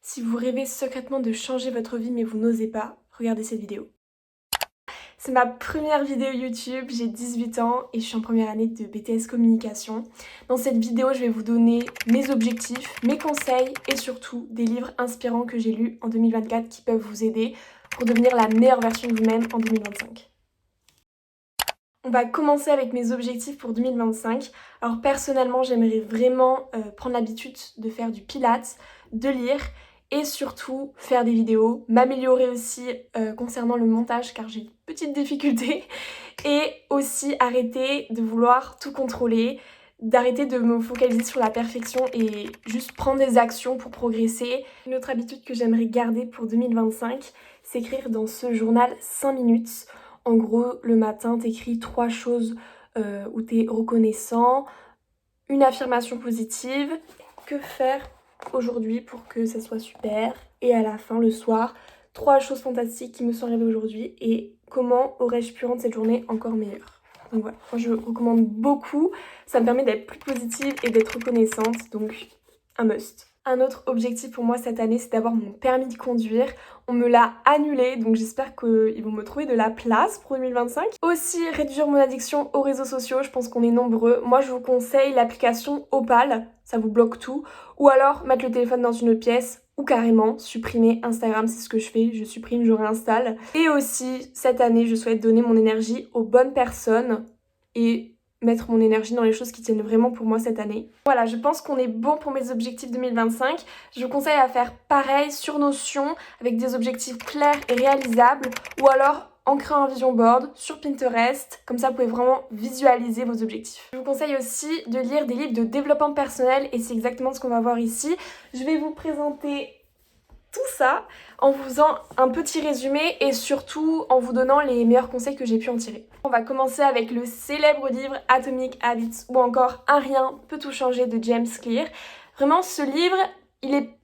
Si vous rêvez secrètement de changer votre vie mais vous n'osez pas, regardez cette vidéo. C'est ma première vidéo YouTube, j'ai 18 ans et je suis en première année de BTS Communication. Dans cette vidéo, je vais vous donner mes objectifs, mes conseils et surtout des livres inspirants que j'ai lus en 2024 qui peuvent vous aider pour devenir la meilleure version de vous-même en 2025. On va commencer avec mes objectifs pour 2025. Alors personnellement, j'aimerais vraiment prendre l'habitude de faire du pilates, de lire et surtout faire des vidéos, m'améliorer aussi concernant le montage car j'ai une petite difficulté et aussi arrêter de vouloir tout contrôler, d'arrêter de me focaliser sur la perfection et juste prendre des actions pour progresser. Une autre habitude que j'aimerais garder pour 2025, c'est écrire dans ce journal 5 minutes. En gros, le matin, t'écris 3 choses où t'es reconnaissant, une affirmation positive, que faire aujourd'hui pour que ça soit super, et à la fin, le soir, 3 choses fantastiques qui me sont arrivées aujourd'hui et comment aurais-je pu rendre cette journée encore meilleure. Donc voilà, moi je recommande beaucoup, ça me permet d'être plus positive et d'être reconnaissante, donc un must. Un autre objectif pour moi cette année, c'est d'avoir mon permis de conduire. On me l'a annulé, donc j'espère qu'ils vont me trouver de la place pour 2025. Aussi, réduire mon addiction aux réseaux sociaux, je pense qu'on est nombreux. Moi, je vous conseille l'application Opal, ça vous bloque tout. Ou alors, mettre le téléphone dans une autre pièce, ou carrément supprimer Instagram, c'est ce que je fais. Je supprime, je réinstalle. Et aussi, cette année, je souhaite donner mon énergie aux bonnes personnes et mettre mon énergie dans les choses qui tiennent vraiment pour moi cette année. Voilà, je pense qu'on est bon pour mes objectifs 2025. Je vous conseille à faire pareil sur Notion avec des objectifs clairs et réalisables ou alors en créant un vision board sur Pinterest. Comme ça, vous pouvez vraiment visualiser vos objectifs. Je vous conseille aussi de lire des livres de développement personnel et c'est exactement ce qu'on va voir ici. Je vais vous présenter tout ça en vous faisant un petit résumé et surtout en vous donnant les meilleurs conseils que j'ai pu en tirer. On va commencer avec le célèbre livre Atomic Habits ou encore Un rien peut tout changer de James Clear. Vraiment ce livre,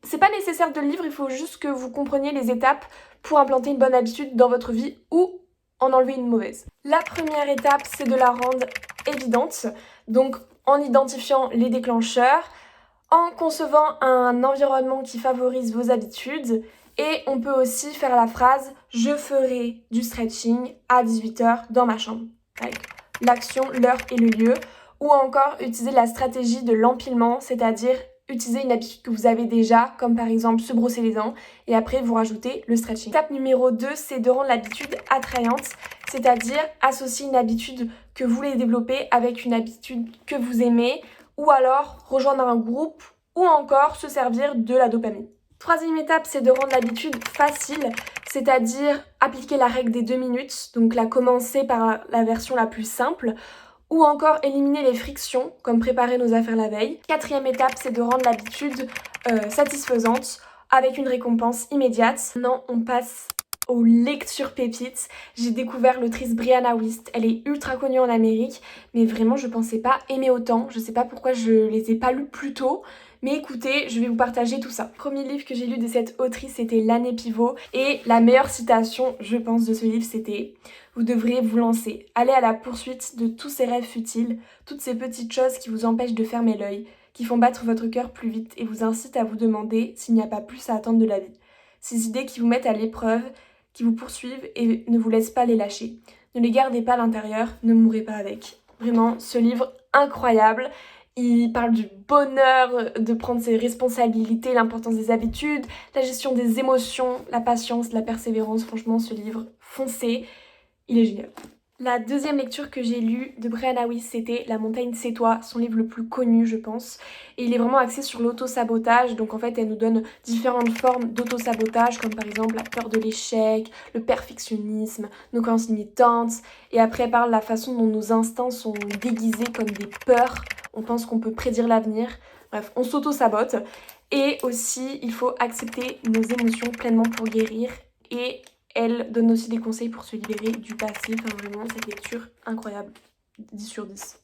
c'est pas nécessaire de le lire, il faut juste que vous compreniez les étapes pour implanter une bonne habitude dans votre vie ou en enlever une mauvaise. La première étape, c'est de la rendre évidente, donc en identifiant les déclencheurs, en concevant un environnement qui favorise vos habitudes et on peut aussi faire la phrase « Je ferai du stretching à 18h dans ma chambre » avec l'action, l'heure et le lieu ou encore utiliser la stratégie de l'empilement, c'est-à-dire utiliser une habitude que vous avez déjà comme par exemple se brosser les dents et après vous rajoutez le stretching. Étape numéro 2, c'est de rendre l'habitude attrayante, c'est-à-dire associer une habitude que vous voulez développer avec une habitude que vous aimez ou alors rejoindre un groupe, ou encore se servir de la dopamine. Troisième étape, c'est de rendre l'habitude facile, c'est-à-dire appliquer la règle des 2 minutes, donc la commencer par la version la plus simple, ou encore éliminer les frictions, comme préparer nos affaires la veille. Quatrième étape, c'est de rendre l'habitude satisfaisante, avec une récompense immédiate. Maintenant, on passe aux lectures pépites. J'ai découvert l'autrice Brianna Wiest. Elle est ultra connue en Amérique, mais vraiment je pensais pas aimer autant. Je sais pas pourquoi je les ai pas lus plus tôt, mais écoutez, je vais vous partager tout ça. Le premier livre que j'ai lu de cette autrice, c'était L'année pivot, et la meilleure citation, je pense, de ce livre, c'était « Vous devriez vous lancer, aller à la poursuite de tous ces rêves futiles, toutes ces petites choses qui vous empêchent de fermer l'œil, qui font battre votre cœur plus vite et vous incitent à vous demander s'il n'y a pas plus à attendre de la vie. Ces idées qui vous mettent à l'épreuve, qui vous poursuivent et ne vous laissent pas les lâcher. Ne les gardez pas à l'intérieur, ne mourrez pas avec. » Vraiment, ce livre incroyable. Il parle du bonheur de prendre ses responsabilités, l'importance des habitudes, la gestion des émotions, la patience, la persévérance. Franchement, ce livre, foncez, il est génial. La deuxième lecture que j'ai lue de Brianna Wiest, c'était La montagne c'est toi, son livre le plus connu je pense. Et il est vraiment axé sur l'auto-sabotage, donc en fait elle nous donne différentes formes d'auto-sabotage comme par exemple la peur de l'échec, le perfectionnisme, nos croyances limitantes. Et après elle parle de la façon dont nos instincts sont déguisés comme des peurs, on pense qu'on peut prédire l'avenir. Bref, on s'auto-sabote. Et aussi il faut accepter nos émotions pleinement pour guérir et elle donne aussi des conseils pour se libérer du passé. Enfin vraiment, cette lecture incroyable. 10 sur 10.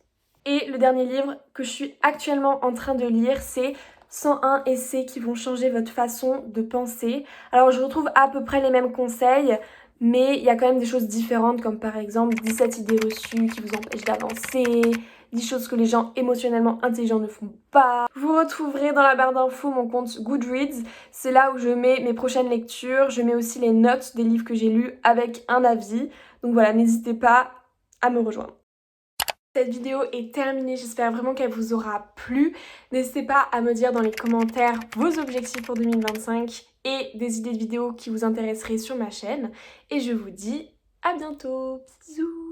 Et le dernier livre que je suis actuellement en train de lire, c'est 101 essais qui vont changer votre façon de penser. Alors je retrouve à peu près les mêmes conseils, mais il y a quand même des choses différentes, comme par exemple 17 idées reçues qui vous empêchent d'avancer, 10 choses que les gens émotionnellement intelligents ne font pas. Vous retrouverez dans la barre d'infos mon compte Goodreads, c'est là où je mets mes prochaines lectures, je mets aussi les notes des livres que j'ai lus avec un avis. Donc voilà, n'hésitez pas à me rejoindre. Cette vidéo est terminée, j'espère vraiment qu'elle vous aura plu. N'hésitez pas à me dire dans les commentaires vos objectifs pour 2025 et des idées de vidéos qui vous intéresseraient sur ma chaîne. Et je vous dis à bientôt, bisous.